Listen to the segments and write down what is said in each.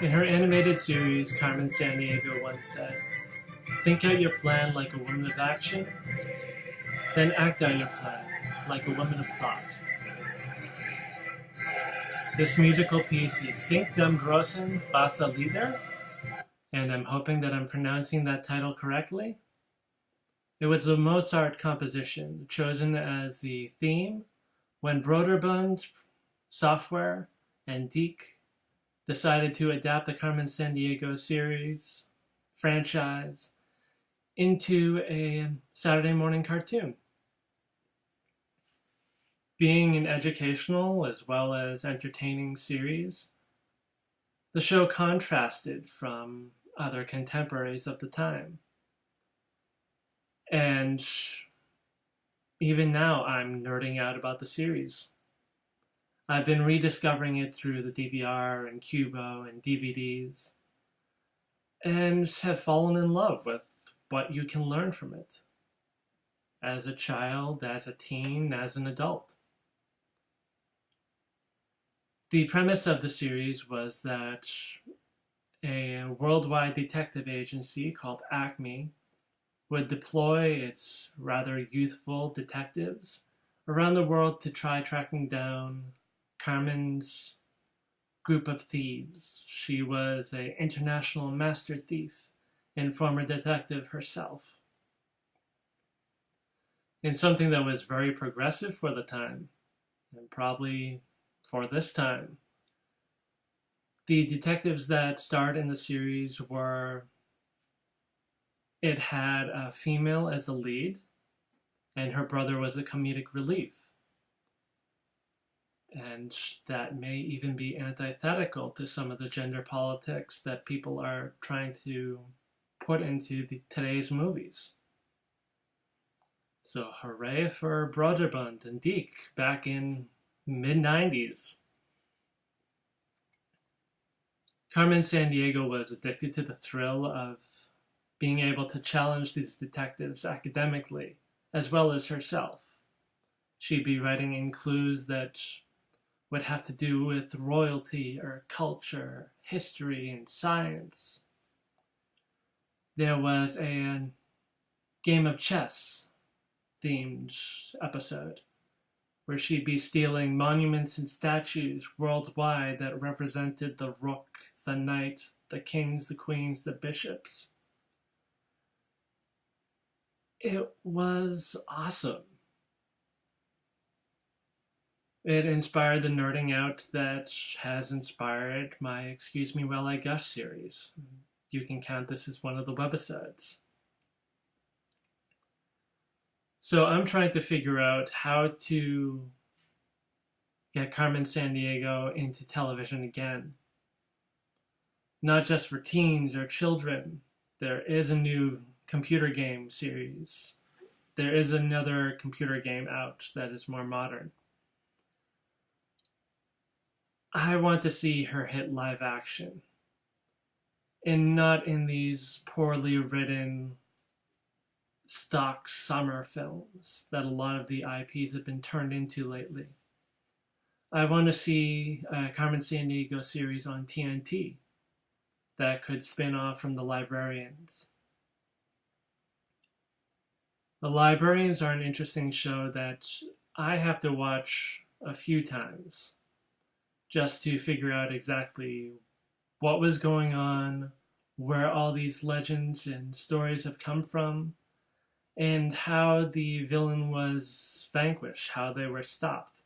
In her animated series, Carmen Sandiego once said, "Think out your plan like a woman of action, then act out your plan like a woman of thought." This musical piece is Sink dem großen Wasserlieder, and I'm hoping that I'm pronouncing that title correctly. It was a Mozart composition chosen as the theme when Broderbund Software and Deke decided to adapt the Carmen Sandiego series franchise into a Saturday morning cartoon. Being an educational as well as entertaining series, the show contrasted from other contemporaries of the time. And even now, I'm nerding out about the series. I've been rediscovering it through the DVR and Cubo and DVDs, and have fallen in love with what you can learn from it. As a child, as a teen, as an adult. The premise of the series was that a worldwide detective agency called Acme would deploy its rather youthful detectives around the world to try tracking down Carmen's group of thieves. She was an international master thief and former detective herself. In something that was very progressive for the time, and probably for this time. The detectives that starred in the series were, it had a female as the lead, and her brother was a comedic relief. And that may even be antithetical to some of the gender politics that people are trying to put into today's movies. So hooray for Broderbund and Deke back in mid-90s. Carmen Sandiego was addicted to the thrill of being able to challenge these detectives academically, as well as herself. She'd be writing in clues that would have to do with royalty or culture, history, and science. There was a game of chess themed episode where she'd be stealing monuments and statues worldwide that represented the rook, the knight, the kings, the queens, the bishops. It was awesome. It inspired the nerding out that has inspired my Excuse Me While I Gush series. You can count this as one of the webisodes. So I'm trying to figure out how to get Carmen Sandiego into television again. Not just for teens or children. There is a new computer game series. There is another computer game out that is more modern. I want to see her hit live action. And not in these poorly written stock summer films that a lot of the IPs have been turned into lately. I want to see a Carmen Sandiego series on TNT that could spin off from The Librarians. The Librarians are an interesting show that I have to watch a few times just to figure out exactly what was going on, where all these legends and stories have come from, and how the villain was vanquished, how they were stopped.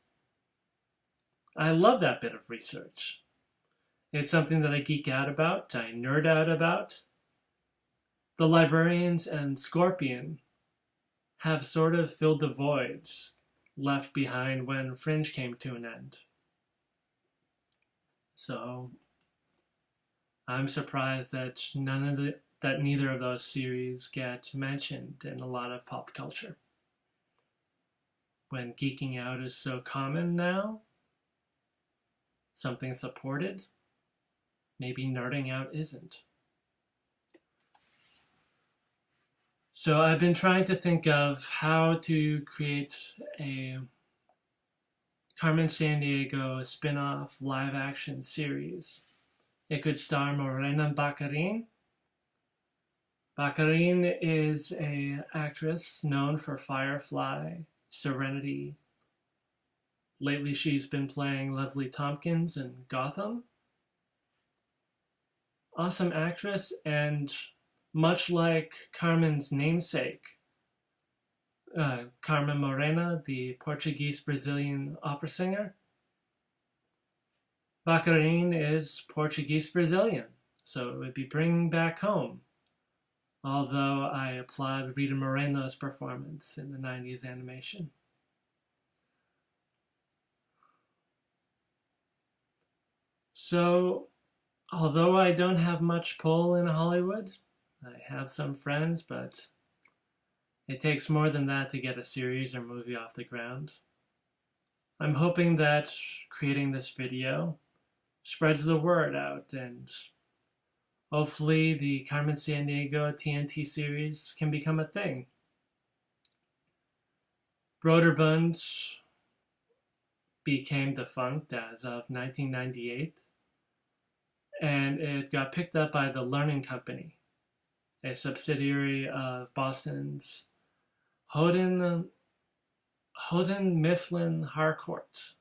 I love that bit of research. It's something that I geek out about, I nerd out about. The Librarians and Scorpion have sort of filled the void left behind when Fringe came to an end. So I'm surprised that neither of those series get mentioned in a lot of pop culture. When geeking out is so common now, something supported, maybe nerding out isn't. So I've been trying to think of how to create a Carmen Sandiego spin-off live-action series It could star Morena Baccarin. Baccarin is an actress known for Firefly, Serenity. Lately she's been playing Leslie Tompkins in Gotham. Awesome actress, and much like Carmen's namesake, Carmen Morena, the Portuguese-Brazilian opera singer, Baccarin is Portuguese-Brazilian, so it would be bringing back home. Although I applaud Rita Moreno's performance in the 90s animation. So, although I don't have much pull in Hollywood, I have some friends, but it takes more than that to get a series or movie off the ground. I'm hoping that creating this video spreads the word out, and hopefully the Carmen Sandiego TNT series can become a thing. Broderbund became defunct as of 1998, and it got picked up by the Learning Company, a subsidiary of Boston's Houghton Mifflin Harcourt,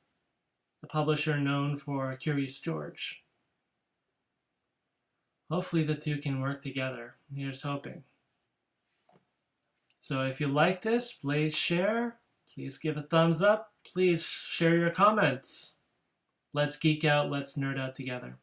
the publisher known for Curious George. Hopefully the two can work together. Here's hoping. So if you like this, please share. Please give a thumbs up. Please share your comments. Let's geek out. Let's nerd out together.